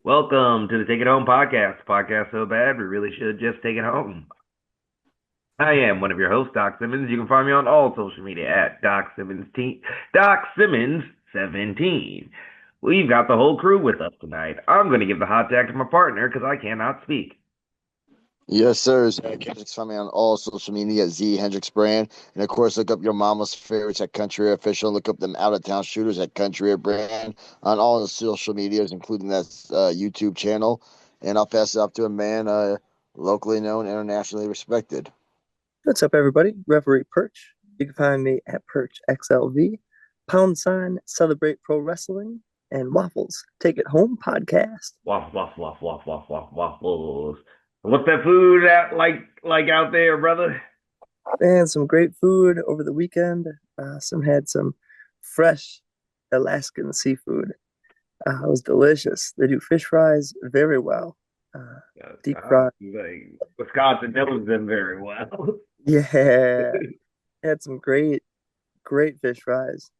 Welcome to the Take It Home podcast. Podcast so bad we really should just take it home. I am one of your hosts, Doc Simmons. You can find me on all social media at Doc Simmons 17. We've got the whole crew with us tonight. I'm going to give the hot tag to my partner because I cannot speak. Yes, sir. Zach Hendricks. Find me on all social media at Z Hendricks Brand. And of course, look up your mama's favorites at Country Air Official. Look up them out of town shooters at Country Air Brand on all the social medias, including that YouTube channel. And I'll pass it off to a man locally known, internationally respected. What's up, everybody? Referee Perch. You can find me at Perch XLV, pound sign, celebrate pro wrestling, and waffles. Take it home podcast. Waffles. What's that food like out there, brother? And some great food over the weekend. Had some fresh Alaskan seafood. It was delicious. They do fish fries very well. Deep fried. Wisconsin knows them very well. Yeah. Had some great fish fries.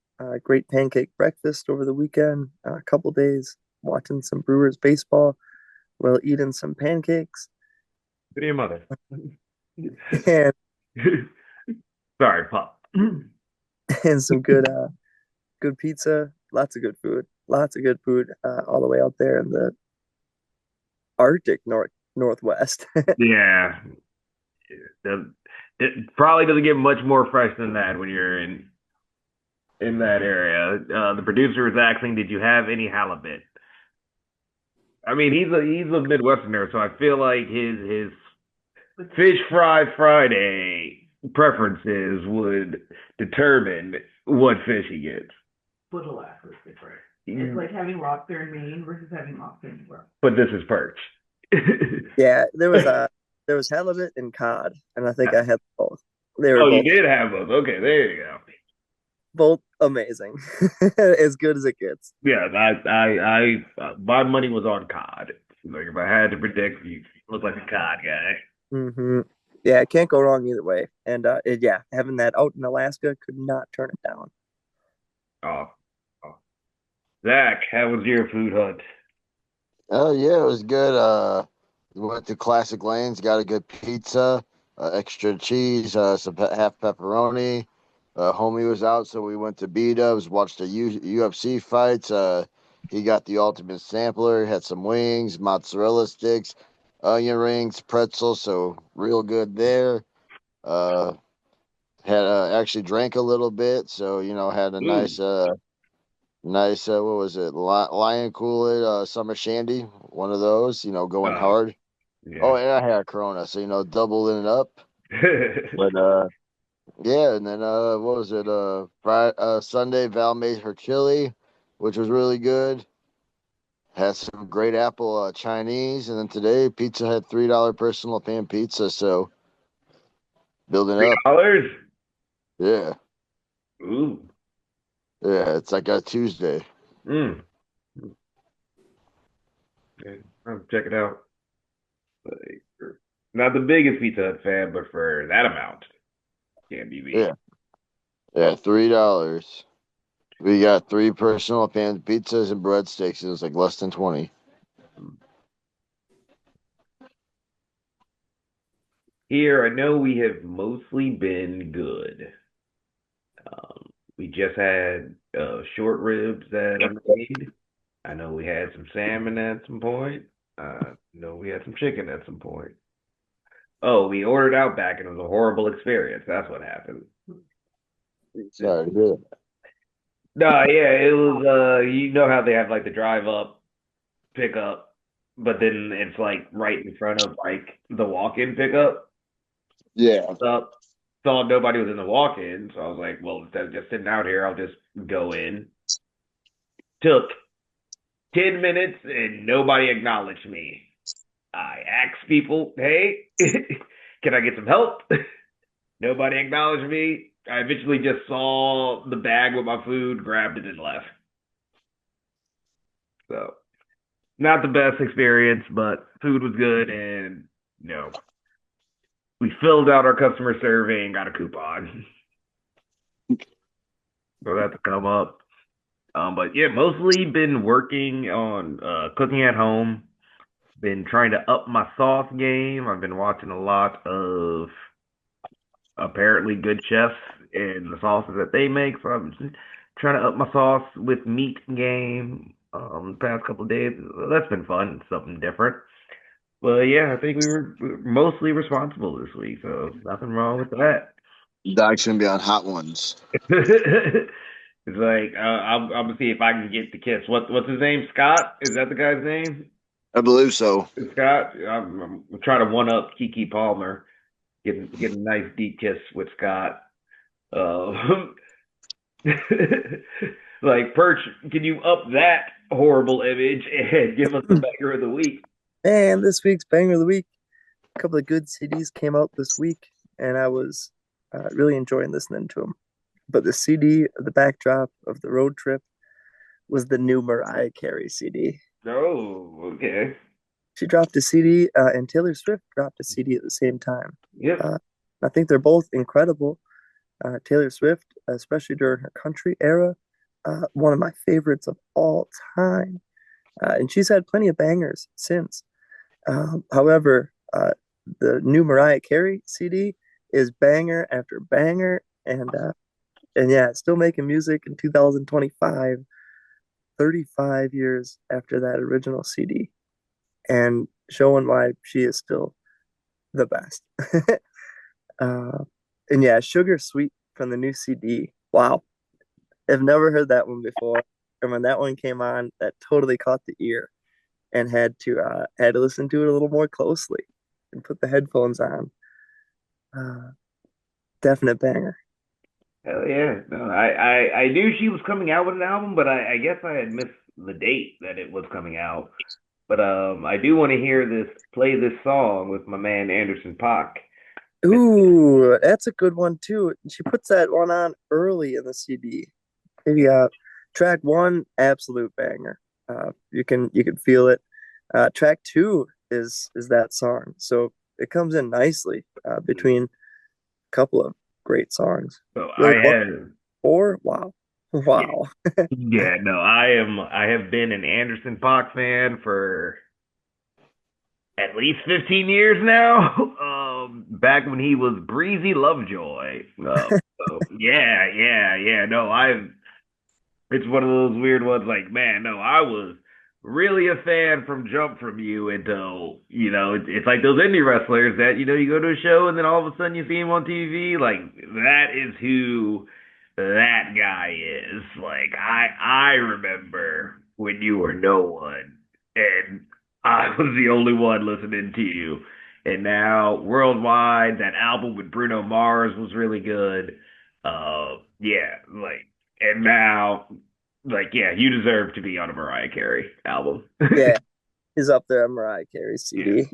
Great pancake breakfast over the weekend. A couple days watching some Brewers baseball while eating some pancakes. Good to your mother. and Sorry, Pop. and some good pizza. Lots of good food. All the way out there in the Arctic Northwest. Yeah. It probably doesn't get much more fresh than that when you're in that area. The producer was asking, "Did you have any halibut?" I mean, he's a Midwesterner, so I feel like his fish fry Friday preferences would determine what fish he gets. But Alaska is different. It's like having lobster in Maine versus having lobster in New York. But this is perch. Yeah, there was halibut and cod, and I think I had both. They were Oh, you both, did have both. Okay, there you go. both amazing, as good as it gets. Yeah, my money was on cod. Like if I had to predict, you look like a cod guy. Hmm. Yeah, it can't go wrong either way. And having that out in Alaska could not turn it down. Oh, oh. Zach, how was your food hunt? Oh, yeah, it was good. Went to Classic Lanes, got a good pizza, extra cheese, some half pepperoni. Homie was out, so we went to B-Dubs, watched the UFC fights. He got the ultimate sampler, had some wings, mozzarella sticks, onion rings, pretzels, so real good there. Uh, had actually drank a little bit, so had a Ooh, nice what was it, Lion Kool-Aid summer shandy, one of those, going oh, hard. Oh, yeah. and I had a Corona, so doubling it up. But yeah, and then what was it? Friday, Sunday, Val made her chili, which was really good. Had some great apple Chinese, and then today pizza had $3 personal pan pizza. So building Three up, dollars? yeah, Ooh. yeah. It's like a Tuesday. Mm. Okay, I'll check it out. Like, not the biggest Pizza Hut fan, but for that amount, can't be beat. Yeah, yeah, $3. We got three personal pan pizzas and breadsticks. It was like less than 20. Here, I know we have mostly been good. We just had short ribs that I made. I know we had some salmon at some point. I know we had some chicken at some point. Oh, we ordered Outback and it was a horrible experience. That's what happened. Sorry, yeah, No, yeah, it was you know how they have like the drive up, pickup, but then it's like right in front of like the walk-in pickup. yeah. Up. Saw nobody was in the walk-in, so I was like, well, instead of just sitting out here, I'll just go in. Took 10 minutes and nobody acknowledged me. I asked people, hey, can I get some help? Nobody acknowledged me. I eventually just saw the bag with my food, grabbed it, and left. So, not the best experience, but food was good, and you know, we filled out our customer survey and got a coupon. So that to come up. But yeah, mostly been working on cooking at home. Been trying to up my sauce game. I've been watching a lot of apparently good chefs and the sauces that they make. So I'm just trying to up my sauce with meat game. The past couple of days, that's been fun. Something different. But yeah, I think we were mostly responsible this week, so nothing wrong with that. Doc's gonna be on Hot Ones. It's like I'm gonna see if I can get the kiss. What's his name? Scott? Is that the guy's name? I believe so. Scott? I'm trying to one up Kiki Palmer. Get a nice deep kiss with Scott. Um, like Perch, can you up that horrible image and give us the banger of the week? And this week's banger of the week, a couple of good CDs came out this week, and I was really enjoying listening to them. But the CD, the backdrop of the road trip, was the new Mariah Carey CD. Oh, okay. She dropped a CD, and Taylor Swift dropped a CD at the same time. Yep. Uh, I think they're both incredible. Taylor Swift, especially during her country era, one of my favorites of all time. And she's had plenty of bangers since. However, the new Mariah Carey CD is banger after banger, and yeah, still making music in 2025, 35 years after that original CD, and showing why she is still the best. uh, and yeah, Sugar Sweet from the new CD. Wow, I've never heard that one before. And when that one came on, that totally caught the ear, and had to listen to it a little more closely and put the headphones on. Uh, Definite banger. Hell yeah. No, I knew she was coming out with an album, but I guess I had missed the date that it was coming out. But I do want to hear this play this song with my man Anderson Paak. Ooh, that's a good one too. She puts that one on early in the CD. Maybe track one, absolute banger. You can feel it. Track two is that song. So it comes in nicely between a couple of great songs. So I Like what? had Four? Wow. yeah, Wow. yeah, no, I have been an Anderson Paak fan for at least 15 years now. Back when he was Breezy Lovejoy. So yeah, yeah, yeah. No, I've it's one of those weird ones like, man, no, I was really a fan from Jump From You until, it's like those indie wrestlers that, you go to a show and then all of a sudden you see him on TV. Like, that is who that guy is. Like, I remember when you were no one and I was the only one listening to you. And now worldwide, that album with Bruno Mars was really good. Yeah, like, and now, like, yeah, you deserve to be on a Mariah Carey album. Yeah, he's up there on Mariah Carey's Yeah. CD.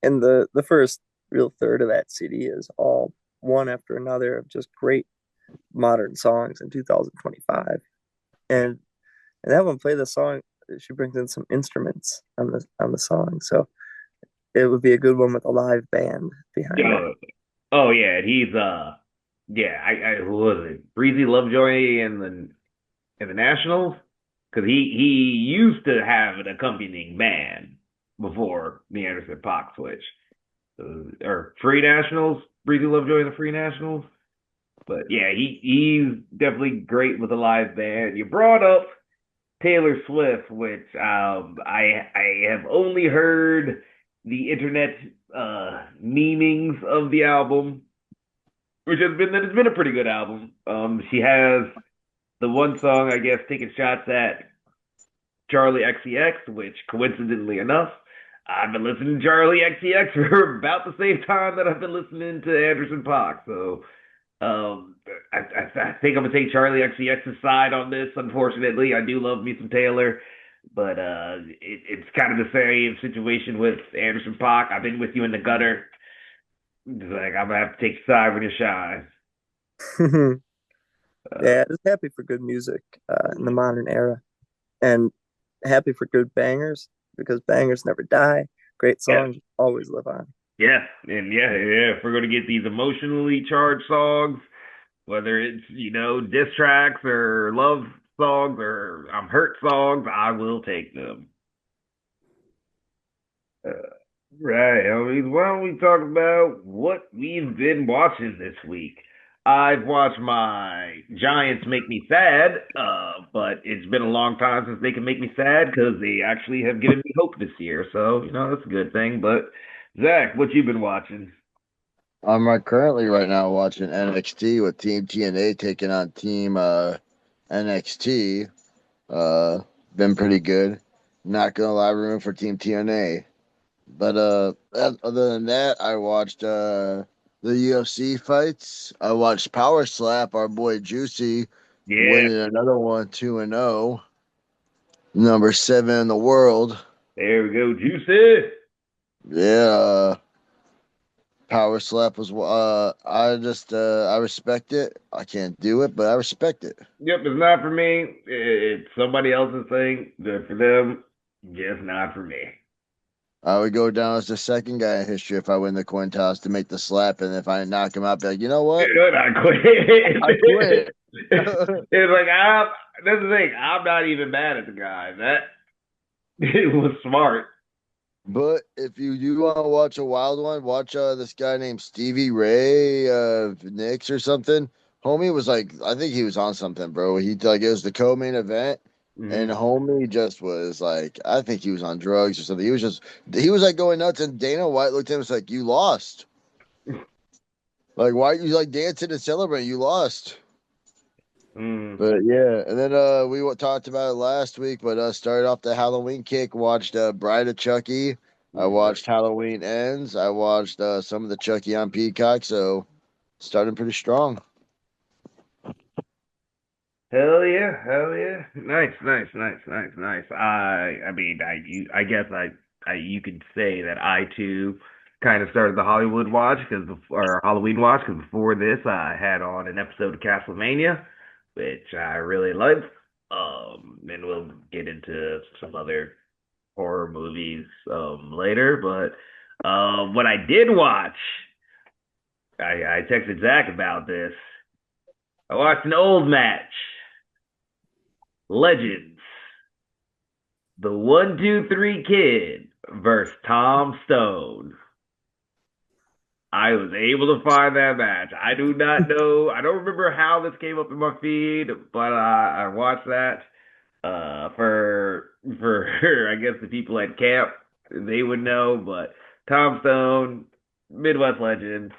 And the first real third of that CD is all one after another of just great modern songs in 2025. And and that one play the song, she brings in some instruments on the song. So it would be a good one with a live band behind it. Oh, oh yeah, and he's yeah, I who was it? Breezy Lovejoy in the Nationals? Because he used to have an accompanying band before the Anderson Paak switch. Or Free Nationals, Breezy Lovejoy and the Free Nationals. But yeah, he's definitely great with a live band. You brought up Taylor Swift, which I have only heard the internet meanings of the album, which has been that it's been a pretty good album. She has the one song I guess taking shots at Charlie XCX, which coincidentally enough, I've been listening to Charlie XCX for about the same time that I've been listening to Anderson Paak. So um, I think I'm gonna take Charlie XCX's side on this. Unfortunately, I do love me some Taylor, but it's kind of the same situation with Anderson Paak. I've been with you in the gutter. It's like I'm gonna have to take your side when you shine. Uh, Yeah, just happy for good music in the modern era, and happy for good bangers because bangers never die. Great yeah, songs always live on. yeah, and yeah, yeah. If we're gonna get these emotionally charged songs, whether it's diss tracks or love songs or I'm hurt songs, I will take them. Uh, right. I mean, why don't we talk about what we've been watching this week? I've watched my Giants make me sad, but it's been a long time since they can make me sad because they actually have given me hope this year. So, that's a good thing. But Zach, what you been watching? I'm currently right now watching NXT with Team TNA taking on Team NXT. Uh, been pretty good. Not gonna lie, room for Team TNA. But other than that, I watched the UFC fights. I watched Power Slap, our boy Juicy Yeah, winning another one, 2-0, number 7 in the world. there we go, Juicy. Yeah, Power Slap was I respect it. I can't do it, but I respect it. Yep, it's not for me. It's somebody else's thing. Good for them. Just not for me. I would go down as the second guy in history if I win the coin toss to make the slap, and if I knock him out, be like, you know what? I quit. I quit. It's like that's the thing. I'm not even mad at the guy. That it was smart. But if you do want to watch a wild one, watch this guy named Stevie Ray Knicks or something. Homie was like, I think he was on something, bro. He like it was the co-main event, and Mhm. homie just was like, I think he was on drugs or something. He was like going nuts, and Dana White looked at him and was like, "You lost. Like, why are you like dancing and celebrating? You lost." Mm. But yeah, and then we talked about it last week, but started off the Halloween kick. Watched Bride of Chucky. I Yeah. watched Halloween Ends. I watched some of the Chucky on Peacock. So starting pretty strong. Hell yeah, hell yeah. Nice, nice, nice, nice, nice. I mean, I guess you could say that I too kind of started the Hollywood watch or Halloween watch because before this I had on an episode of Castlevania, which I really liked. And we'll get into some other horror movies later, but what I did watch, I texted Zach about this. I watched an old match. Legends. The 1-2-3 Kid versus Tom Stone. I was able to find that match. I do not know. I don't remember how this came up in my feed, but I watched that for I guess the people at camp they would know. But Tom Stone, Midwest legend.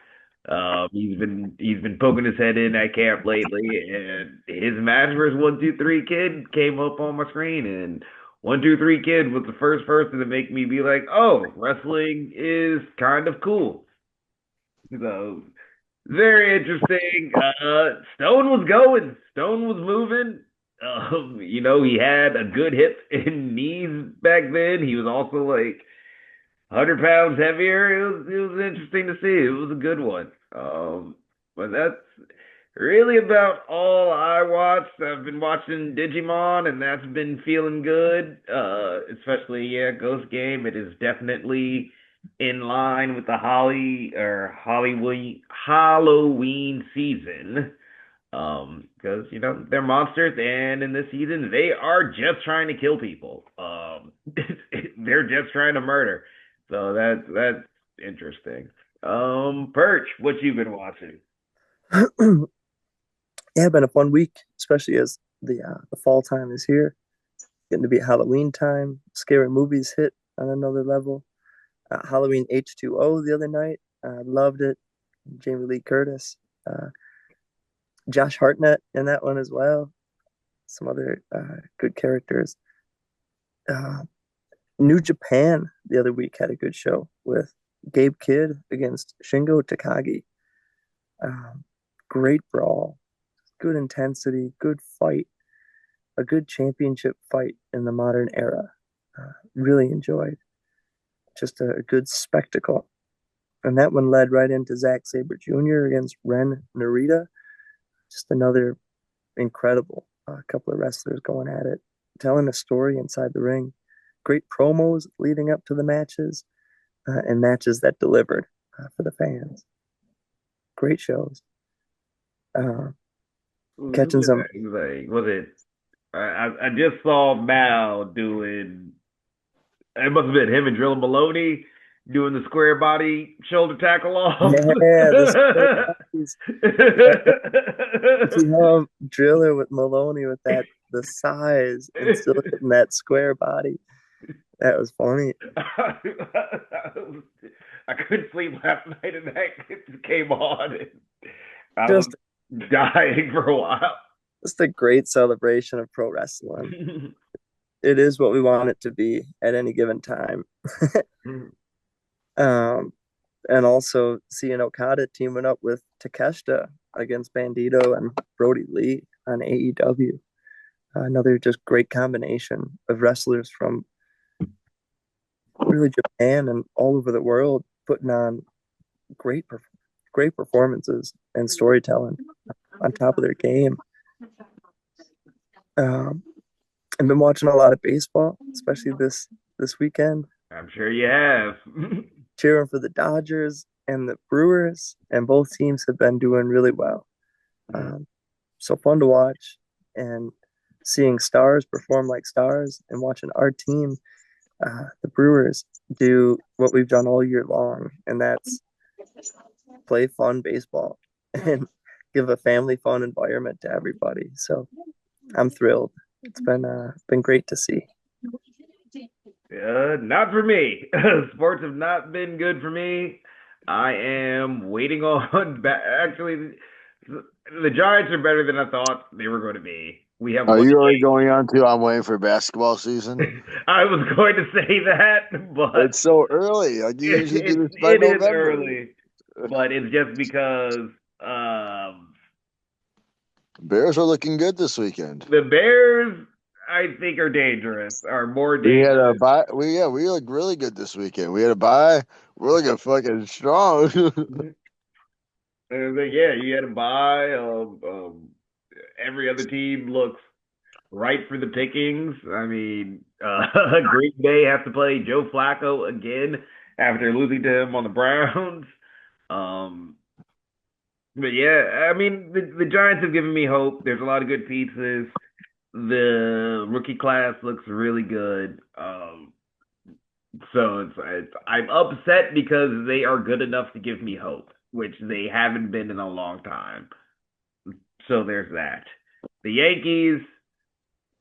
He's been poking his head in at camp lately, and his match versus 1-2-3 Kid came up on my screen, and 1-2-3 Kid was the first person to make me be like, "Oh, wrestling is kind of cool." So very interesting. Stone was going. Stone was moving. He had a good hip and knees back then. He was also like 100 pounds heavier. It was interesting to see. It was a good one. But that's really about all I watched. I've been watching Digimon, and that's been feeling good. Especially Ghost Game. It is definitely in line with the Halloween season. Because they're monsters, and in this season they are just trying to kill people. They're just trying to murder. So that's interesting. Perch, what you been watching? Yeah, been a fun week, especially as the fall time is here. Getting to be Halloween time. Scary movies hit on another level. Halloween H2O the other night. Loved it. Jamie Lee Curtis. Uh, Josh Hartnett in that one as well. Some other good characters. Uh, New Japan the other week had a good show with Gabe Kidd against Shingo Takagi. Um, Great brawl, good intensity, good fight, a good championship fight in the modern era. Really enjoyed. Just a good spectacle. And that one led right into Zack Sabre Jr. against Ren Narita. Just another incredible couple of wrestlers going at it, telling a story inside the ring. Great promos leading up to the matches and matches that delivered for the fans. Great shows. Uh, Who Catching was some. that? Was it I just saw Mal doing. It must have been him and Drilla Maloney doing the square body shoulder tackle off. Yeah, the square bodies. Uh, See how Driller with Maloney with that the size and still hitting that square body. That was funny. I couldn't sleep last night, and that came on. And I was Just dying for a while. just a great celebration of pro wrestling. It is what we want it to be at any given time. Um, and also seeing Okada teaming up with Takeshita against Bandito and Brody Lee on AEW. Another just great combination of wrestlers from really Japan and all over the world putting on great great performances and storytelling on top of their game. Um, I've been watching a lot of baseball, especially this weekend, I'm sure you have. cheering for the Dodgers and the Brewers, and both teams have been doing really well. Um, so fun to watch, and seeing stars perform like stars, and watching our team, the Brewers, do what we've done all year long, and that's play fun baseball and give a family fun environment to everybody. So I'm thrilled. It's been great to see. Not for me. Sports have not been good for me. I am waiting on. Actually, the Giants are better than I thought they were going to be. We have Are one you already game. going on to? I'm waiting for basketball season. I was going to say that, but It's so early. Like you usually do this by it is November. early. But it's just because um, Bears are looking good this weekend. the Bears, I think, are dangerous. Are more We had a dangerous. bye. We looked really good this weekend. We had a bye. We're looking fucking strong. And then, yeah, you had to buy. Every other team looks right for the pickings. I mean, Green Bay have to play Joe Flacco again after losing to him on the Browns. Um, but yeah, I mean, the Giants have given me hope. There's a lot of good pieces. The rookie class looks really good. So I'm upset because they are good enough to give me hope, which they haven't been in a long time. So there's that. The Yankees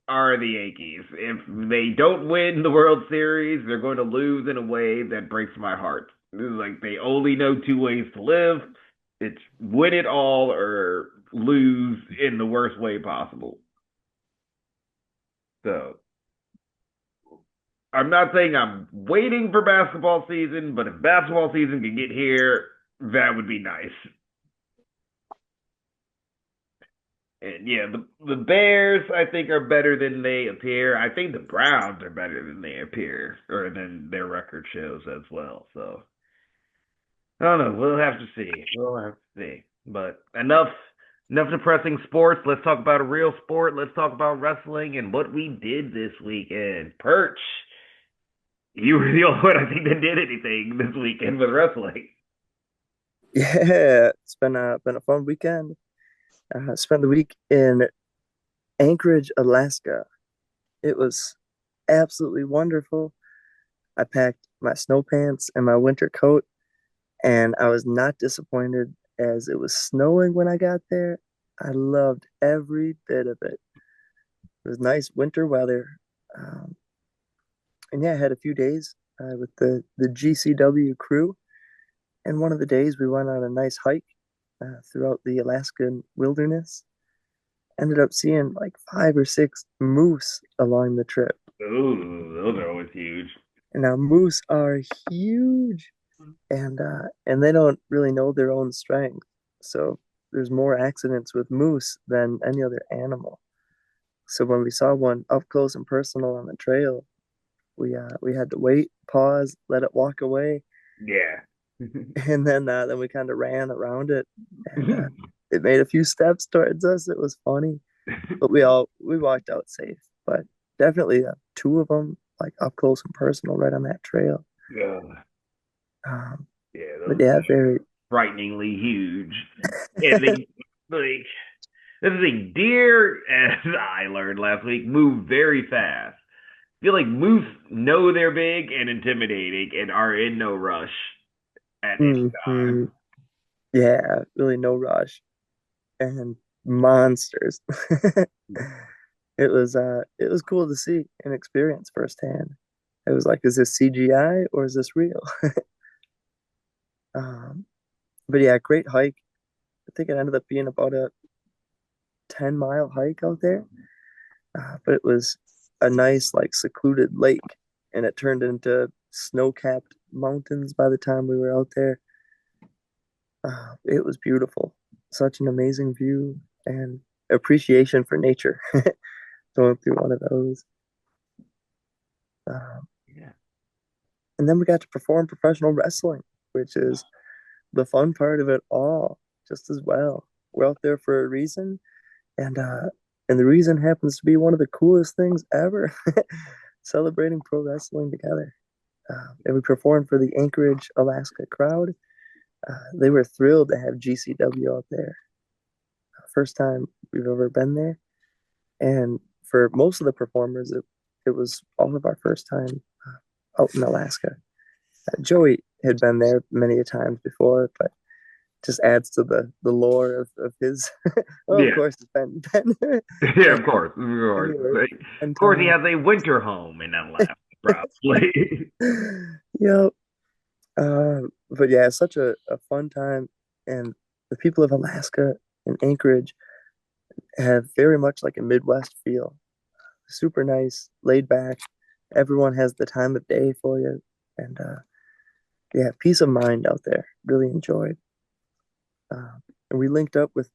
are the Yankees. If they don't win the World Series, they're going to lose in a way that breaks my heart. This is like they only know two ways to live. It's win it all or lose in the worst way possible. So I'm not saying I'm waiting for basketball season, but if basketball season can get here, that would be nice. And yeah, the Bears I think are better than they appear. I think the Browns are better than they appear, or than their record shows as well. So I don't know. We'll have to see. We'll have to see. But enough depressing sports. Let's talk about a real sport. Let's talk about wrestling and what we did this weekend. Perch, you were the only one I think that did anything this weekend with wrestling. Yeah, it's been a fun weekend. Spent the week in Anchorage, Alaska. It was absolutely wonderful. I packed my snow pants and my winter coat, and I was not disappointed as it was snowing when I got there. I loved every bit of it. It was nice winter weather. Um, and yeah, I had a few days with the GCW crew. And one of the days we went on a nice hike throughout the Alaskan wilderness. Ended up seeing like 5 or 6 moose along the trip. Ooh, those are always huge. And now moose are huge, and they don't really know their own strength. So there's more accidents with moose than any other animal. So when we saw one up close and personal on the trail, we had to wait, pause, let it walk away, Yeah. and then we kind of ran around it, and it made a few steps towards us. It was funny, but we walked out safe. But definitely two of them like up close and personal right on that trail. Yeah. Um, Yeah, but those yeah, are frighteningly huge. And they like This is a deer, as I learned last week, move very fast. I feel like moose know they're big and intimidating and are in no rush at any time. Hmm. Yeah, really no rush and monsters. It was cool to see and experience firsthand. It was like, is this CGI or is this real? Um, but yeah, great hike. I think it ended up being about a 10-mile hike out there. But it was a nice, like, secluded lake, and it turned into snow-capped mountains by the time we were out there. It was beautiful. Such an amazing view and appreciation for nature going through one of those. Um, Yeah. and then we got to perform professional wrestling, which is the fun part of it all, just as well. We're out there for a reason, and the reason happens to be one of the coolest things ever, celebrating pro wrestling together. And we performed for the Anchorage, Alaska crowd. They were thrilled to have GCW out there. First time we've ever been there. And for most of the performers, it was all of our first time out in Alaska. Joey had been there many a times before, but just adds to the lore of his. Well, of Yeah. course, it's been Yeah, of course. Of course. anywhere, Like, 10 of course, he times. has a winter home in Alaska, probably. Yep. But yeah, it's such a fun time. And the people of Alaska and Anchorage have very much like a Midwest feel. Super nice, laid back. Everyone has the time of day for you. And yeah, peace of mind out there. Really enjoyed. And we linked up with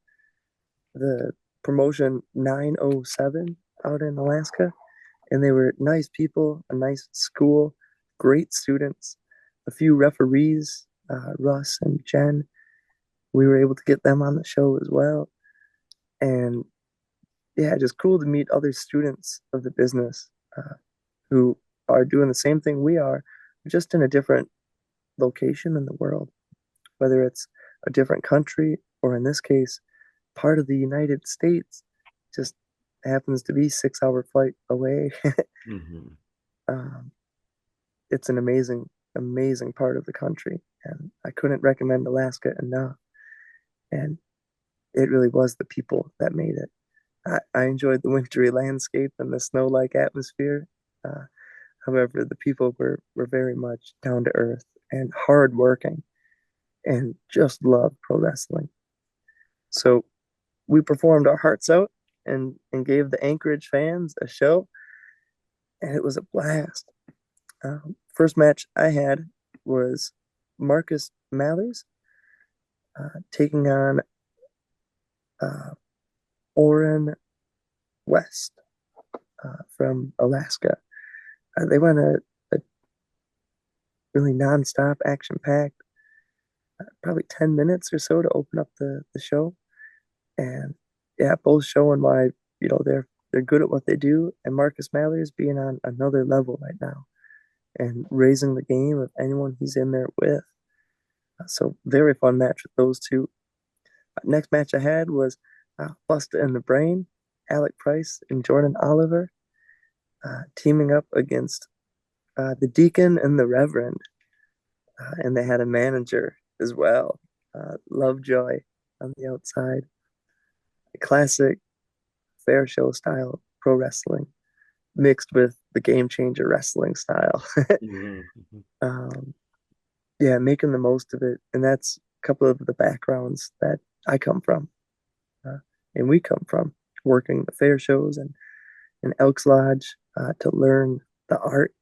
the promotion 907 out in Alaska. And they were nice people, a nice school, great students, a few referees, Russ and Jen. We were able to get them on the show as well. And yeah, just cool to meet other students of the business who are doing the same thing we are, just in a different location in the world, whether it's a different country or in this case, part of the United States, just happens to be 6 hour flight away. Hmm. um, it's an amazing, amazing part of the country. And I couldn't recommend Alaska enough. And it really was the people that made it. I enjoyed the wintry landscape and the snow-like atmosphere. Uh, However, the people were very much down to earth and hardworking and just loved pro wrestling. So we performed our hearts out and gave the Anchorage fans a show, and it was a blast. First match I had was Marcus Mallers taking on uh, Orrin West from Alaska. They went a really nonstop, action packed, probably 10 minutes or so to open up the show. And yeah, both showing why, they're good at what they do. And Marcus Mallory is being on another level right now and raising the game of anyone he's in there with. So very fun match with those two. Next match I had was Busta and the Brain, Alec Price and Jordan Oliver teaming up against the Deacon and the Reverend. And they had a manager as well, Lovejoy on the outside. A classic fair show style pro wrestling mixed with the game changer wrestling style. Hmm. um, yeah, making the most of it. And that's a couple of the backgrounds that I come from uh, and we come from, working the fair shows and in Elks Lodge to learn the art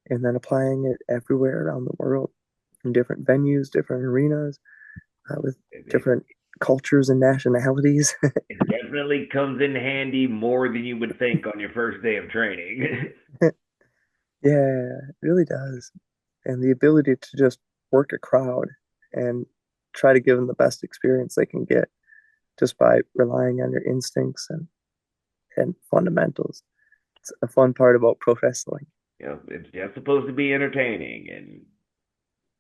and then applying it everywhere around the world in different venues, different arenas, with different cultures and nationalities. It definitely comes in handy more than you would think on your first day of training. Yeah, it really does. And the ability to just work a crowd and try to give them the best experience they can get just by relying on your instincts and fundamentals. It's a fun part about pro wrestling. It's just supposed to be entertaining, and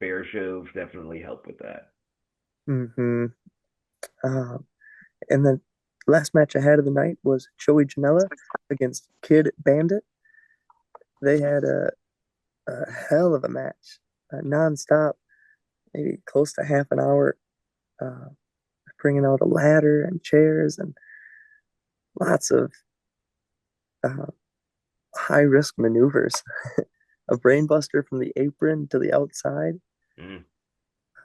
fair shows definitely help with that. Hmm. Um, and then last match I had of the night was Joey Janela against Kid Bandit. They had a hell of a match, nonstop, maybe close to half an hour, uh, bringing out a ladder and chairs and lots of uh, high risk maneuvers. A brainbuster from the apron to the outside. Mm.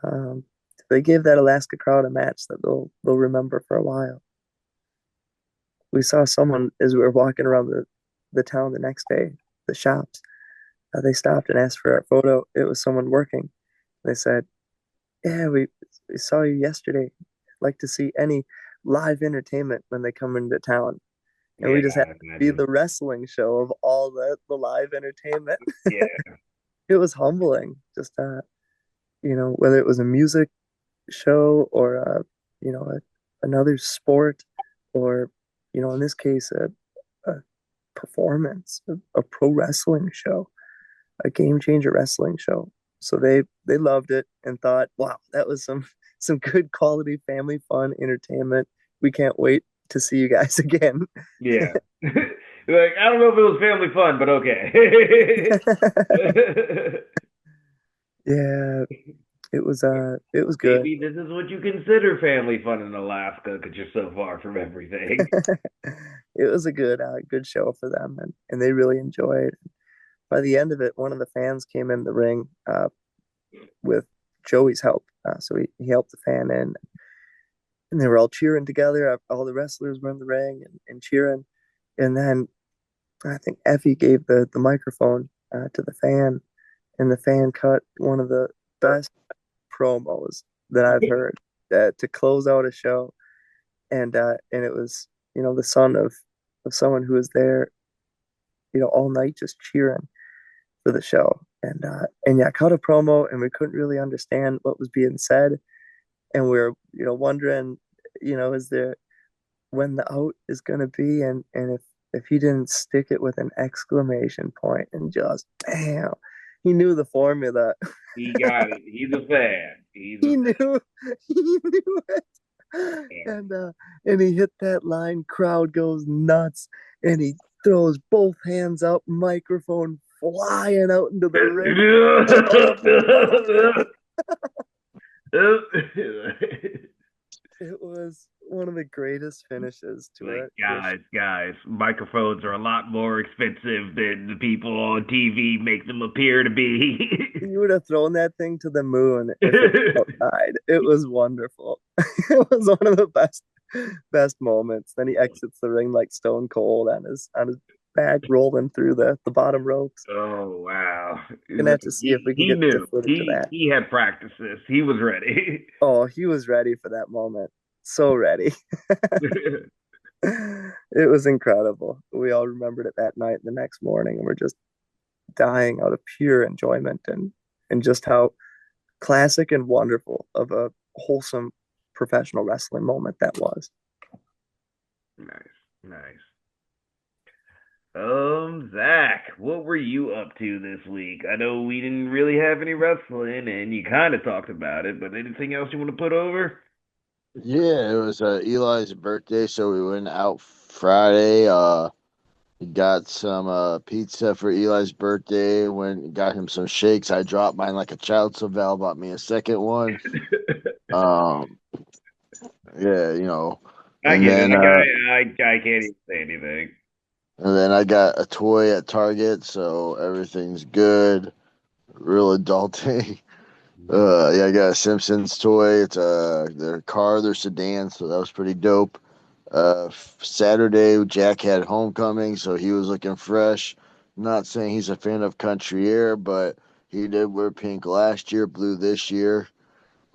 Um, they gave that Alaska crowd a match that they'll remember for a while. We saw someone as we were walking around the town the next day, the shops. They stopped and asked for our photo. It was someone working. They said, "Yeah, we saw you yesterday. Like to see any live entertainment when they come into town." And we Yeah, just I happened to be imagine. the wrestling show of all the live entertainment. Yeah, It was humbling, just whether it was a music show or another sport, or in this case a performance, a pro wrestling show, a game changer wrestling show. So they loved it and thought, wow, that was some good quality family fun entertainment. We can't wait to see you guys again. yeah. Like, I don't know if it was family fun, but okay. Yeah, it was good. Maybe this is what you consider family fun in Alaska because you're so far from everything. It was a good show for them, and they really enjoyed. By the end of it, one of the fans came in the ring with Joey's help. So he helped the fan in, and they were all cheering together. All the wrestlers were in the ring and cheering. And then I think Effie gave the microphone to the fan, and the fan cut one of the best promos that I've heard to close out a show. And it was the son of someone who was there all night just cheering for the show. And yeah, cut a promo, and we couldn't really understand what was being said, and we were wondering, is there when the out is gonna be, and if he didn't stick it with an exclamation point and just bam, he knew the formula. He got it. He's a fan. He's a He knew he knew it. fan. And he hit that line, crowd goes nuts, and he throws both hands up, microphone flying out into the ring. Everybody. It was one of the greatest finishes to Like, a guys, microphones are a lot more expensive than the people on TV make them appear to be. you would have thrown that thing to the moon if it was outside. It was wonderful. It was one of the best moments. Then he exits the ring like Stone Cold on his back, rolling through the bottom ropes. Oh wow! Gonna have to see if we can He get the knew. footage of that. He had practices. He was ready. Oh, he was ready for that moment. So ready. It was incredible. We all remembered it that night and the next morning, and we're just dying out of pure enjoyment and just how classic and wonderful of a wholesome professional wrestling moment that was. Nice, nice. Zach, what were you up to this week? I know we didn't really have any wrestling, and you kind of talked about it, but anything else you want to put over? Yeah, it was Eli's birthday, so we went out Friday. We got some pizza for Eli's birthday. Went got him some shakes. I dropped mine like a child, so Val bought me a second one. Um, yeah, I and get it. then I can't even say anything. I got a toy at Target, so everything's good. Real adulting. Yeah, I got a Simpsons toy. It's their car, their sedan, so that was pretty dope. Saturday, Jack had homecoming, so he was looking fresh. Not saying he's a fan of country air, but he did wear pink last year, blue this year.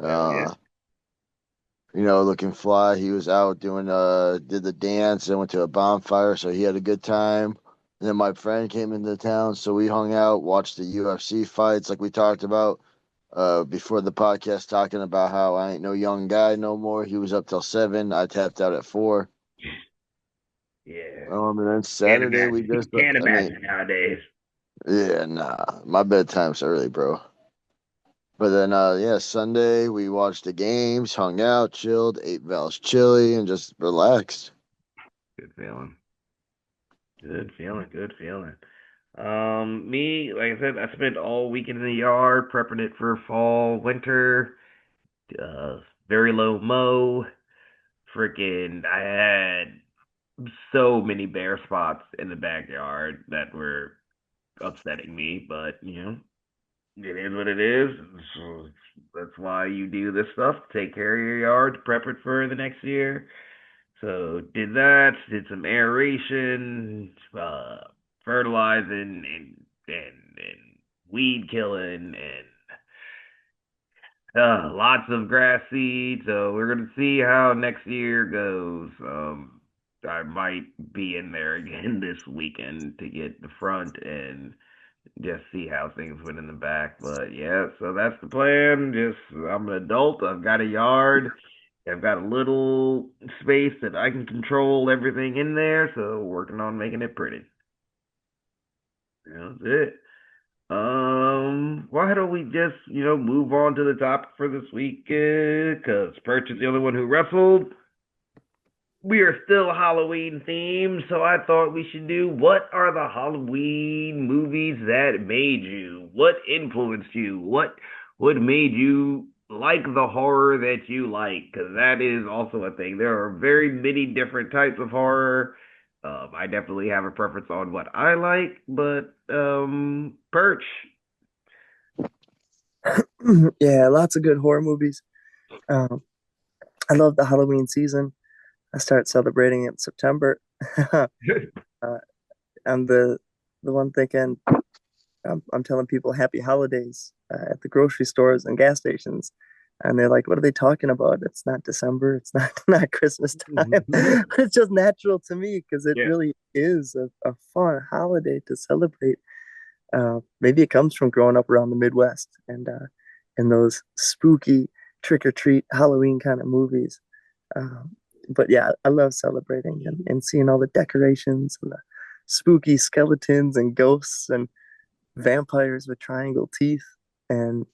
Hell yeah. Uh, looking fly. He was out doing did the dance and went to a bonfire, so he had a good time. And then my friend came into town, so we hung out, watched the UFC fights like we talked about before the podcast, talking about how I ain't no young guy no more. He was up till 7. I tapped out at 4. Yeah. And then Can't Saturday we imagine. just, Can't I mean, imagine nowadays. yeah, nah, my bedtime's early, bro. But then, yeah, Sunday we watched the games, hung out, chilled, ate Val's chili, and just relaxed. Good feeling. Good feeling. Good feeling. Me, like I said, I spent all weekend in the yard prepping it for fall, winter. Uh, very low mow. Freaking, I had so many bare spots in the backyard that were upsetting me, but it is what it is. So that's why you do this stuff. Take care of your yard, prep it for the next year. So did that, did some aeration, fertilizing and weed killing and lots of grass seed. So we're gonna see how next year goes. I might be in there again this weekend to get the front and just see how things went in the back. But yeah, so that's the plan. Just I'm an adult. I've got a yard. I've got a little space that I can control everything in there. So working on making it pretty. That's it. Why don't we just move on to the topic for this week? Because Perch is the only one who wrestled. We are still Halloween themed, so I thought we should do what are the Halloween movies that made you? What influenced you? What made you like the horror that you like? Because that is also a thing. There are very many different types of horror. I definitely have a preference on what I like, but Perch. Yeah, lots of good horror movies. Um, I love the Halloween season. I start celebrating it in September. uh, I'm the one thinking I'm telling people happy holidays at the grocery stores and gas stations, and they're like, "What are they talking about? It's not December. It's not not Christmas time." But it's just natural to me because it Yeah. really is a fun holiday to celebrate. Maybe it comes from growing up around the Midwest and those spooky trick or treat Halloween kind of movies. But yeah, I love celebrating and seeing all the decorations and the spooky skeletons and ghosts and vampires with triangle teeth and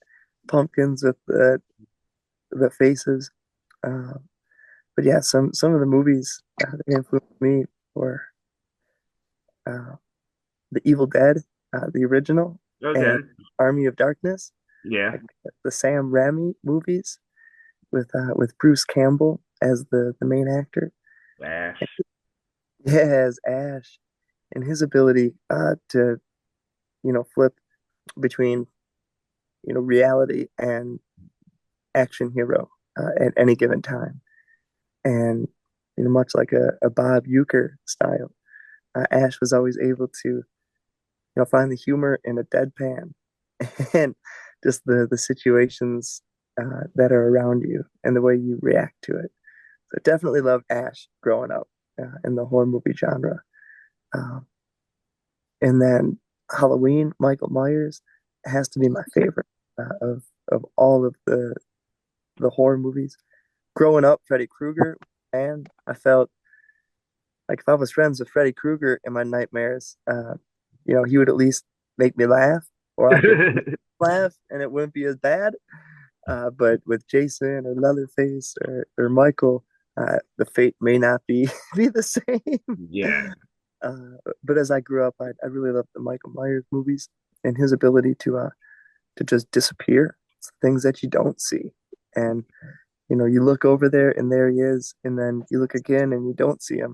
pumpkins with the faces. Uh, but yeah, some of the movies that influenced me were uh, The Evil Dead, the original, Okay. and Army of Darkness, Yeah. like the Sam Raimi movies with Bruce Campbell as the main actor. Ash. Yeah, as Ash and his ability to flip between reality and action hero at any given time, and much like a Bob Euchre style, Ash was always able to find the humor in a deadpan and just the situations that are around you and the way you react to it. So definitely loved Ash growing up in the horror movie genre. Um, and then Halloween, Michael Myers has to be my favorite of all of the horror movies. Growing up, Freddy Krueger, and I felt like if I was friends with Freddy Krueger in my nightmares, he would at least make me laugh, or I could laugh and it wouldn't be as bad. But with Jason or Leatherface or Michael, the fate may not be be the same. Yeah. But as I grew up, I really loved the Michael Myers movies and his ability to just disappear. It's things that you don't see, and you look over there and there he is, and then you look again and you don't see him.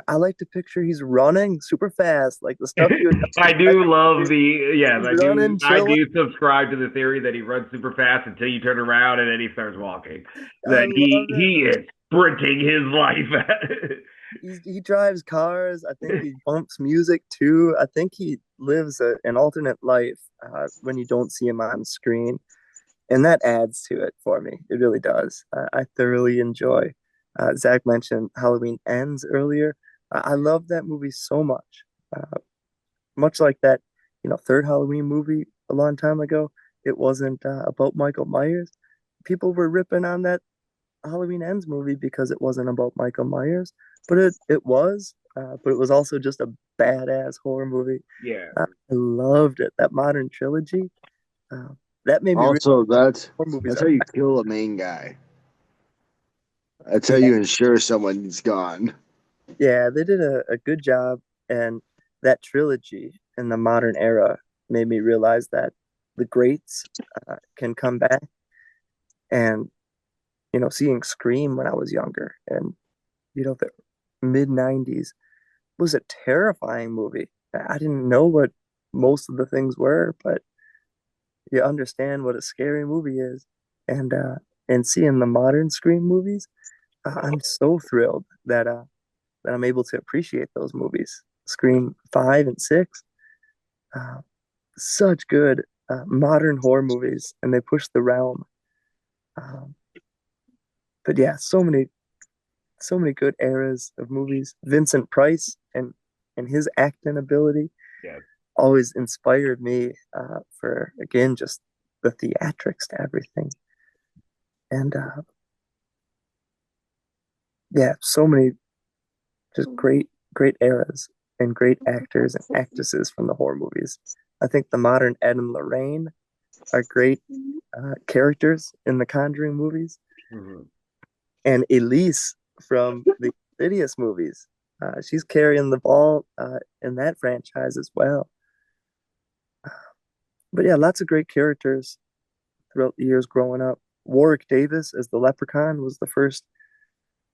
I like to picture he's running super fast, like the stuff you would I not do love expect. the yes, He's I do running, I chilling. do subscribe to the theory that he runs super fast until you turn around and then he starts walking. I That he love it. he is sprinting his life. He drives cars. I think he bumps music too. I think he lives an alternate life when you don't see him on screen, and that adds to it for me. It really does. I thoroughly enjoy. Zach mentioned Halloween Ends earlier. I love that movie so much. Much like that, third Halloween movie a long time ago. It wasn't about Michael Myers. People were ripping on that Halloween Ends movie because it wasn't about Michael Myers, but it was. But it was also just a badass horror movie. Yeah. I loved it. That modern trilogy. Uh, that made me realize Also, horror movies that's are. how you kill a main guy. That's how Yeah, you ensure someone's gone. Yeah, they did a good job, and that trilogy in the modern era made me realize that the greats can come back. And seeing Scream when I was younger, and the mid '90s was a terrifying movie. I didn't know what most of the things were, but you understand what a scary movie is, and seeing the modern Scream movies, I'm so thrilled that I'm able to appreciate those movies. Scream 5 and 6, uh, such good modern horror movies, and they push the realm. Um, but yeah, so many good eras of movies. Vincent Price and his acting ability Yeah. always inspired me for again just the theatrics to everything. And yeah, so many just great eras and great actors and actresses from the horror movies. I think the modern Ed and Lorraine are great characters in the Conjuring movies, Mhm. and Elise from the Insidious movies. She's carrying the ball in that franchise as well. But yeah, lots of great characters throughout the years growing up. Warwick Davis as the Leprechaun was the first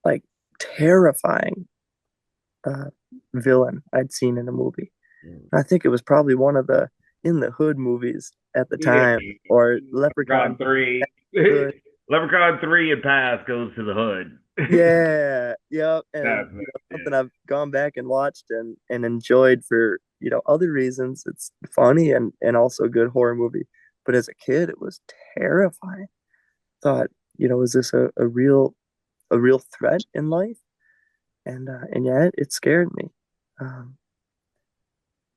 like terrifying uh, villain I'd seen in a movie. Mm. I think it was probably one of the In the Hood movies at the Yeah. time, or Leprechaun Leprechaun 3. Hood. Leprechaun 3 and Pass goes to the hood. Yeah, yep. And That's it. something Yeah. I've gone back and watched and enjoyed for other reasons. It's funny and also a good horror movie. But as a kid, it was terrifying. Thought, is this a real threat in life? And yeah, it scared me. Um,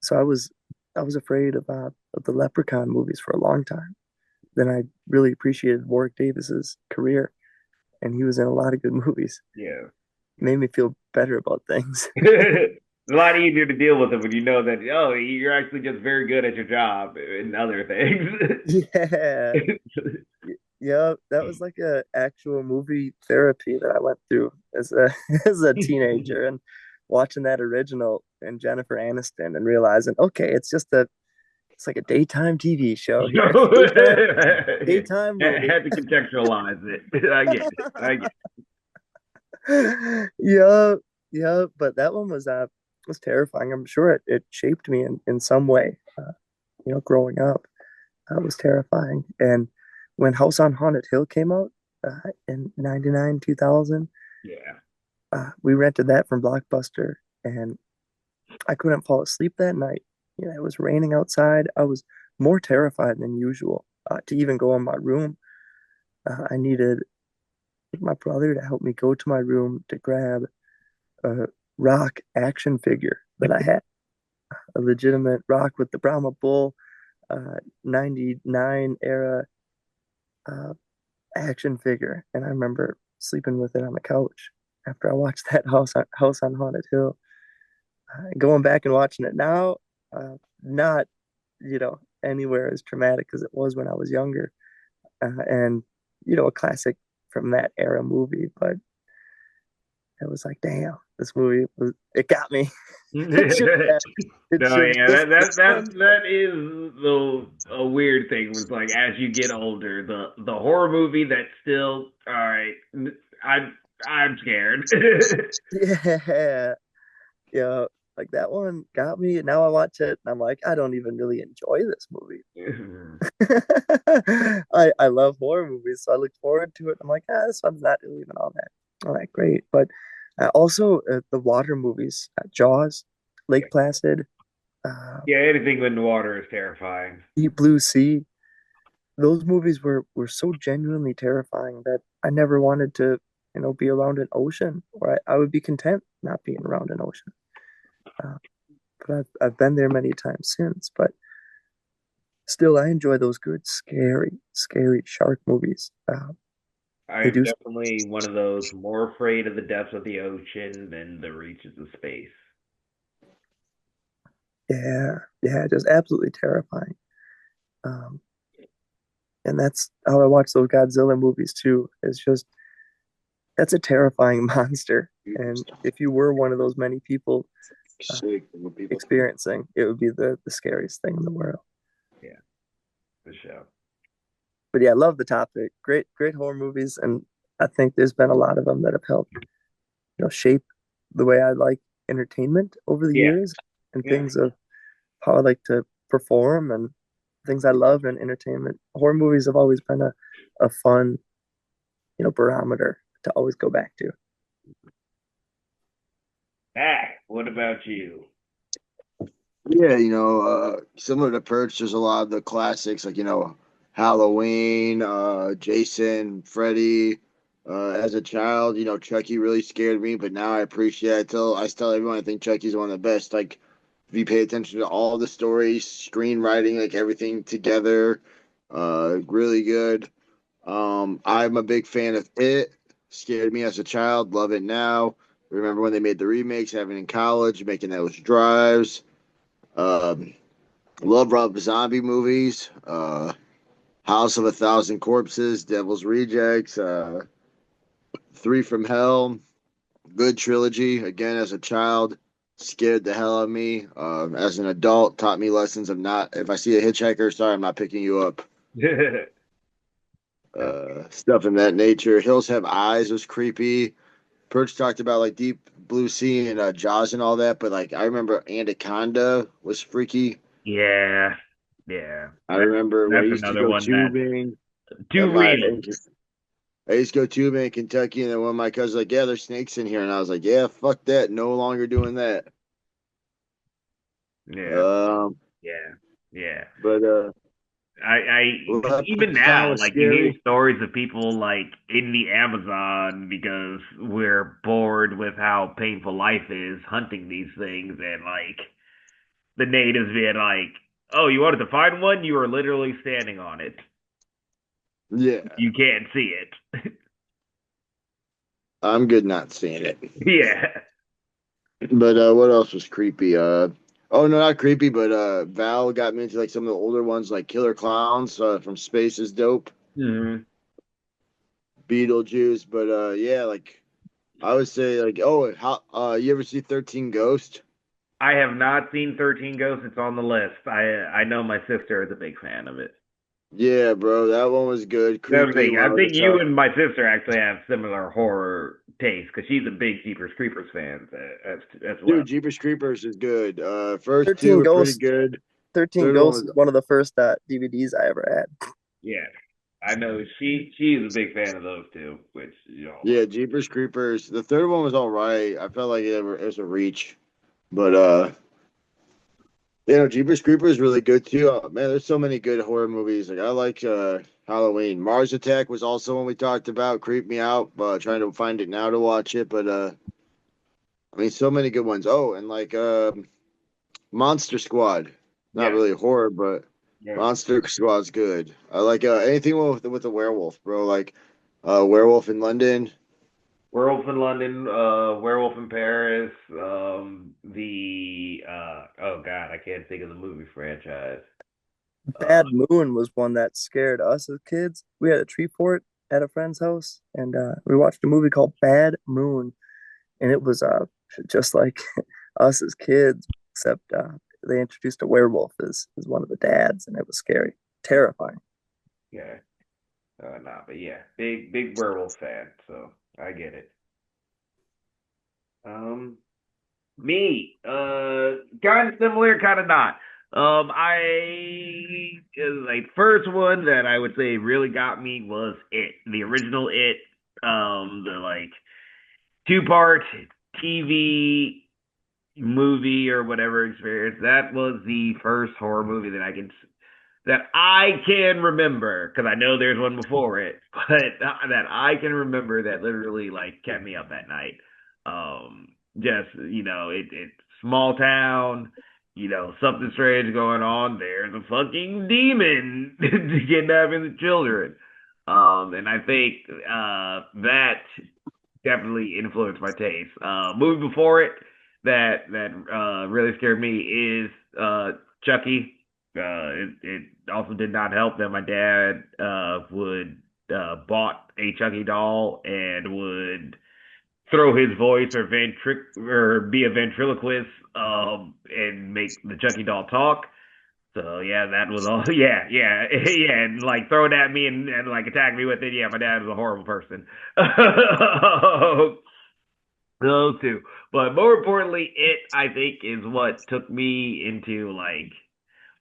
so I was afraid of the Leprechaun movies for a long time. Then I really appreciated Warwick Davis's career, and he was in a lot of good movies. Yeah. Made me feel better about things. It's a lot easier to deal with it when you know that, oh, you're actually just very good at your job and other things. Yeah, yeah, that was like a actual movie therapy that I went through as a as a teenager, and watching that original and Jennifer Aniston and realizing, okay, it's like a daytime TV show here, Yeah. daytime movie. Had to contextualize it. I get it. I get Yeah, yeah, but that one was terrifying. I'm sure it shaped me in some way. Growing up, that was terrifying. And when House on Haunted Hill came out in '99, 2000, it. Yeah. we rented that from Blockbuster, and I couldn't fall asleep that night. It was raining outside. I was more terrified than usual to even go in my room. I needed my brother to help me go to my room to grab a rock action figure that I had, a legitimate rock with the Brahma Bull 99 era uh, action figure. And I remember sleeping with it on the couch after I watched that House on Haunted Hill. Going back and watching it now, not, anywhere as traumatic as it was when I was younger. And, a classic from that era movie. But it was like, damn, this movie it got me. No, It should have. It should have. yeah, This one. that is a weird thing. Was like as you get older, the horror movie that's still all right. I'm scared. Yeah, yeah. Like that one got me. Now I watch it and I'm like, I don't even really enjoy this movie. I love horror movies, so I look forward to it. I'm like, this one's not really even all that great. But also the water movies, Jaws, Yeah, Lake Placid, uh, yeah. Anything in the water is terrifying. Deep Blue Sea. Those movies were so genuinely terrifying that I never wanted to, be around an ocean, or I would be content not being around an ocean. Uh, but I've been there many times since. But still, I enjoy those good, scary shark movies. They I'm do, definitely one of those more afraid of the depths of the ocean than the reaches of space. yeah, yeah, just absolutely terrifying. Um, and that's how I watch those Godzilla movies too. It's just That's a terrifying monster. And if you were one of those many people uh, Sick when people. experiencing, it would be the scariest thing in the world. Yeah, for sure. But yeah, I love the topic. Great horror movies, and I think there's been a lot of them that have helped, shape the way I like entertainment over the Yeah, years and yeah. things of how I like to perform and things I love in entertainment. Horror movies have always been a fun, barometer to always go back to. Ah, what about you? Yeah, similar to Perch, there's a lot of the classics like Halloween, Jason, Freddy. As a child, Chucky really scared me, but now I appreciate. I tell everyone I think Chucky's one of the best. Like, if you pay attention to all the stories, screenwriting, like everything together, really good. I'm a big fan of it. Scared me as a child, love it now. Remember when they made the remakes, having in college, making those drives. Um, love Rob Zombie movies. House of a Thousand Corpses, Devil's Rejects, Three from Hell. Good trilogy. Again, as a child, scared the hell out of me. As an adult, taught me lessons of not. If I see a hitchhiker, sorry, I'm not picking you up. Uh, Stuff in that nature. Hills Have Eyes was creepy. Perch talked about like Deep Blue Sea and Jaws and all that, but like I remember Anaconda was freaky. yeah, yeah. I remember when I That's used to another go one that's tubing too at my real. I used to go tubing in Kentucky, and then one of my cousins was like, "Yeah, there's snakes in here," and I was like, "Yeah, fuck that, no longer doing that." Yeah, Um, yeah, yeah. but Because even Town now, was like you hear scary. stories of people like in the Amazon because we're bored with how painful life is hunting these things, and like the natives being like, "Oh, you wanted to find one? You were literally standing on it. Yeah, You can't see it." I'm good not seeing it. Yeah. But what else was creepy? Oh no, not creepy, but Val got me into like some of the older ones, like Killer Clowns from Space is dope, Hmm. Beetlejuice. But yeah, like I would say, like, oh, how you ever see 13 Ghost? I have not seen 13 Ghosts. It's on the list. I know my sister is a big fan of it. Yeah, bro, that one was good. That's the Creepy thing. when I I was a think you child. and my sister actually have similar horror tastes because she's a big Jeepers Creepers fan as well. Dude, Jeepers Creepers is good. First two 13 were pretty Ghosts, good. 13 Third one Ghosts was, is one of the first DVDs I ever had. Yeah, I know she's a big fan of those two, which yeah, Jeepers Creepers. The third one was all right. I felt like it was a reach, but Jeepers Creepers is really good too. Man, there's so many good horror movies. Like I like Halloween. Mars Attack was also one we talked about. Creeped me out. Trying to find it now to watch it, but I mean, so many good ones. Oh, and like Monster Squad. Not yeah, really horror, but yeah. Monster Squad's good. I like anything with a werewolf, bro. Like Werewolf in London. Werewolf in London, Werewolf in Paris, the oh god, I can't think of the movie franchise. Uh, Bad Moon was one that scared us as kids. We had a tree fort at a friend's house, and we watched a movie called Bad Moon, and it was just like us as kids, except they introduced a werewolf as one of the dads, and it was scary, terrifying. yeah, nah, but yeah, big werewolf fan, so I get it. Um, Me, kind of similar, kind of not. I like first one that I would say really got me was It, the original It, the like two-part TV movie or whatever experience. That was the first horror movie that I can remember because I know there's one before it, but that I can remember that literally like kept me up at night. Just it's small town, something strange going on. There's a fucking demon kidnapping the children. And I think that definitely influenced my taste. Movie before it that really scared me is Chucky. It also did not help that my dad would bought a Chucky doll and would throw his voice or be a ventriloquist and make the Chucky doll talk. So yeah, that was all. Yeah, yeah, yeah, and like throw it at me and like attack me with it. Yeah, my dad was a horrible person. Those two, but more importantly, it I think is what took me into like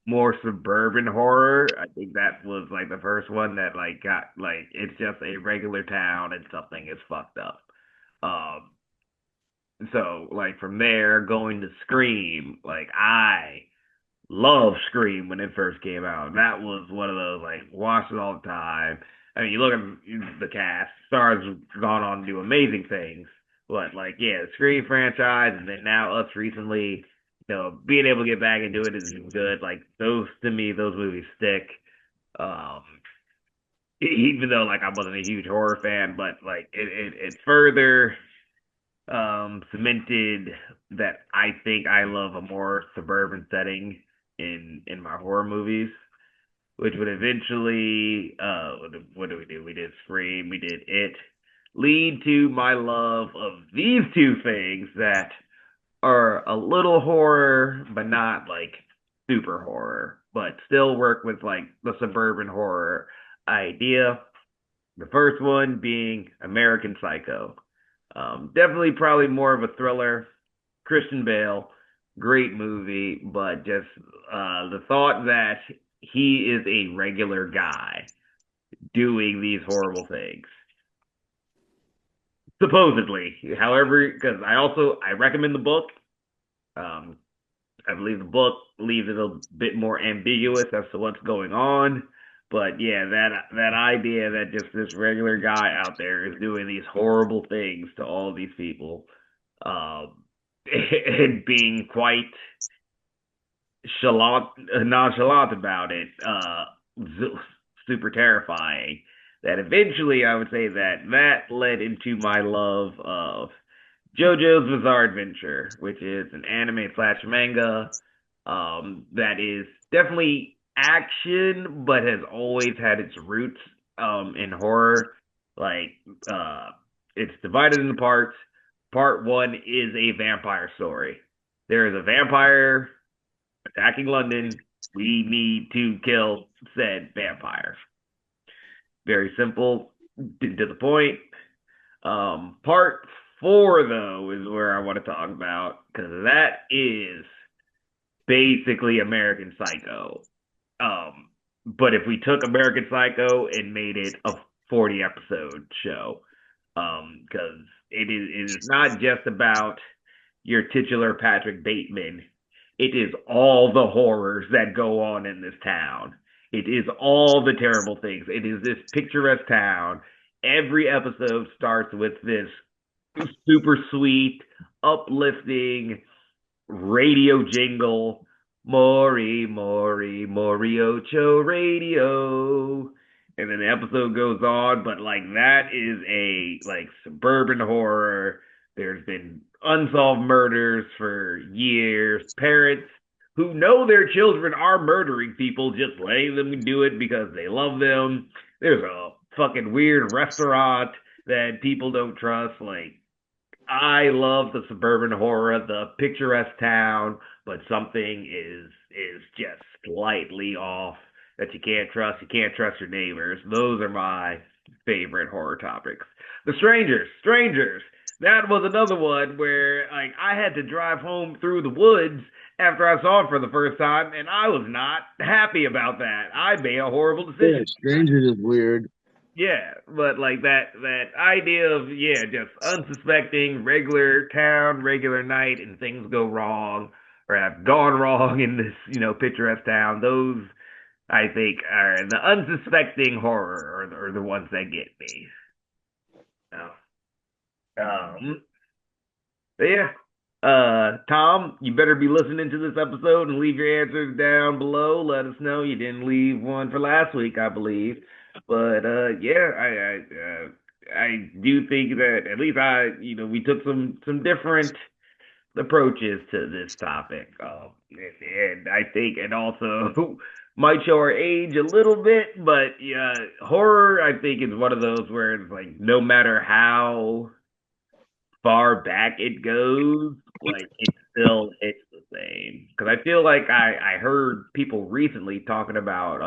more suburban horror. I think that was like the first one that like got like it's just a regular town and something is fucked up. Um, so like from there going to Scream, like I love Scream when it first came out. That was one of those like watch it all the time. I mean, you look at the cast, stars have gone on to do amazing things, but like yeah, the Scream franchise, and then now us recently, being able to get back into it is good. Like those to me, those movies stick. Um, even though like I wasn't a huge horror fan, but like it further cemented that I think I love a more suburban setting in my horror movies, which would eventually what do we do? We did Scream, we did It, lead to my love of these two things that are a little horror, but not like super horror, but still work with like the suburban horror idea. The first one being American Psycho. Definitely probably more of a thriller. Christian Bale, great movie, but just the thought that he is a regular guy doing these horrible things. Supposedly. However, because I recommend the book. Um, I believe the book leaves it a bit more ambiguous as to what's going on. But yeah, that idea that just this regular guy out there is doing these horrible things to all these people, and being quite nonchalant about it, super terrifying. That eventually, I would say that led into my love of JoJo's Bizarre Adventure, which is an anime slash manga that is definitely action, but has always had its roots in horror. Like it's divided into parts. Part one is a vampire story. There is a vampire attacking London. We need to kill said vampire. Very simple, to the point. Part four, though, is where I want to talk about because that is basically American Psycho. But if we took American Psycho and made it a 40 episode show, because it is not just about your titular Patrick Bateman. It is all the horrors that go on in this town. It is all the terrible things. It is this picturesque town. Every episode starts with this super sweet, uplifting radio jingle. Mori, Mori, Moriocho Radio. And then the episode goes on, but like that is a like suburban horror. There's been unsolved murders for years. Parents who know their children are murdering people, just letting them do it because they love them. There's a fucking weird restaurant that people don't trust. Like I love the suburban horror, the picturesque town, but something is just slightly off that you can't trust. You can't trust your neighbors. Those are my favorite horror topics. The Strangers. That was another one where like I had to drive home through the woods after I saw it for the first time, and I was not happy about that. I made a horrible Yeah, decision. Strangers is weird. Yeah, but like that idea of yeah, just unsuspecting, regular town, regular night, and things go wrong or have gone wrong in this picturesque town. Those I think are the unsuspecting horror, or the ones that get me. Oh. Um, but yeah, Tom, you better be listening to this episode and leave your answers down below. Let us know you didn't leave one for last week, I believe. But yeah, I do think that at least we took some different approaches to this topic, and I think, and also might show our age a little bit, but yeah, horror I think is one of those where it's like no matter how far back it goes, like it still hits the same. Because I feel like I heard people recently talking about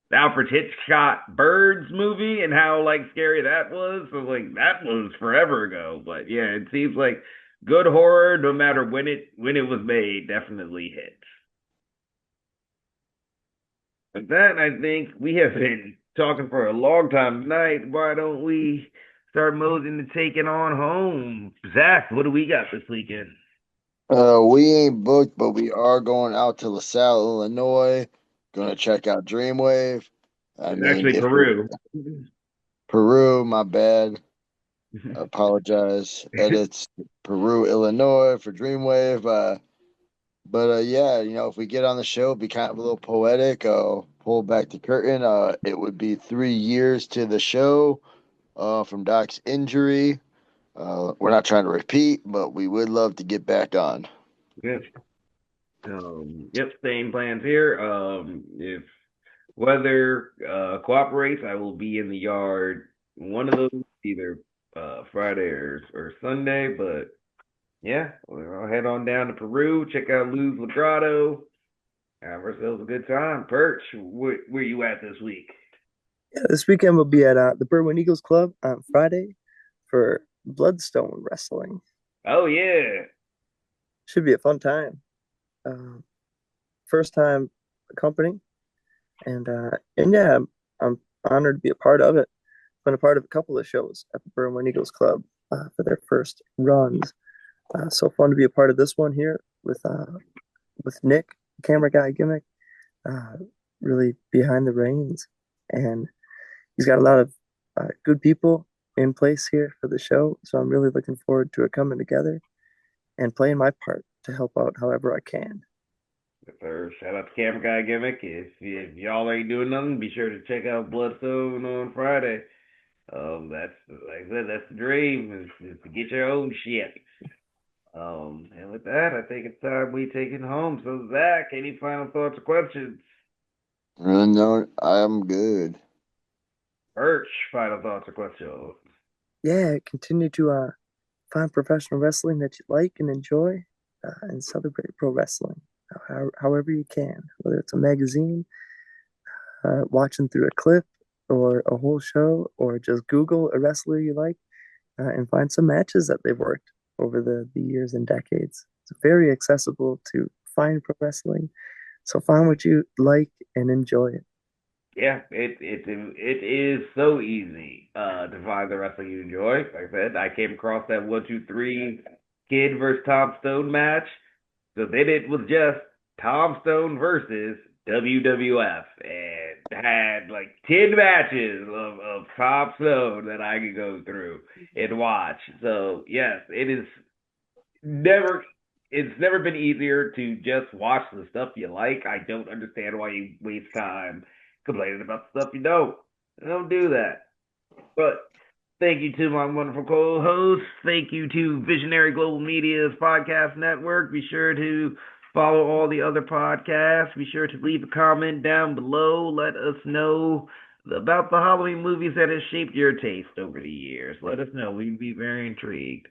the Alfred Hitchcock Birds movie and how like scary that was. So like that was forever ago. But yeah, it seems like good horror, no matter when it was made, definitely hits. But that I think we have been talking for a long time tonight. Why don't we start mosing to taking on home? Zach, what do we got this weekend? We ain't booked, but we are going out to LaSalle, Illinois. Gonna check out Dreamwave. I It's mean, actually if we Peru. Peru, my bad. Apologize. Edits Peru, Illinois for Dreamwave. But yeah, if we get on the show, it'd be kind of a little poetic. Pull back the curtain. It would be 3 years to the show. From Doc's injury. We're not trying to repeat, but we would love to get back on. Yep. Yep, same plans here. If weather cooperates, I will be in the yard one of those, either Friday or Sunday. But yeah, I'll head on down to Peru, check out Luz Lagrado, have ourselves a good time. Perch, where you at this week? Yeah, this weekend we'll be at the Berwyn Eagles Club on Friday for Bloodstone Wrestling. Oh yeah, Should be a fun time. Uh, First time company, and yeah, I'm honored to be a part of it. Been a part of a couple of shows at the Berwyn Eagles Club for their first runs. So fun to be a part of this one here with Nick, camera guy gimmick, uh, really behind the reins, and he's got a lot of good people in place here for the show. So I'm really looking forward to it coming together and playing my part to help out however I can. sir. Shout out to Camera Guy Gimmick. If y'all ain't doing nothing, be sure to check out Bloodstone on Friday. That's like I said, that's the dream is to get your own shit. And with that, I think it's time we take it home. So Zach, any final thoughts or questions? No, I'm good. Birch, final thoughts or questions? Yeah, continue to find professional wrestling that you like and enjoy, and celebrate pro wrestling however you can, whether it's a magazine, watching through a clip, or a whole show, or just Google a wrestler you like and find some matches that they've worked over the years and decades. It's very accessible to find pro wrestling. So find what you like and enjoy it. Yeah, it is so easy to find the wrestling you enjoy. Like I said, I came across that 1, 2, 3 Kid versus Tom Stone match. So then it was just Tom Stone versus WWF and had like 10 matches of Tom Stone that I could go through and watch. So yes, never it's never been easier to just watch the stuff you like. I don't understand why you waste time complaining about stuff you don't. Don't do that. But thank you to my wonderful co-hosts. Thank you to Visionary Global Media's podcast network. Be sure to follow all the other podcasts. Be sure to leave a comment down below. Let us know about the Halloween movies that have shaped your taste over the years. Let us know. We'd be very intrigued.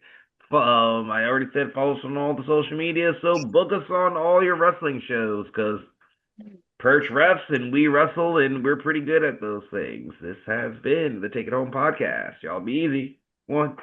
I already said follow us on all the social media, so book us on all your wrestling shows because Perch refs and we wrestle and we're pretty good at those things. This has been the Take It Home podcast. Y'all be easy. One.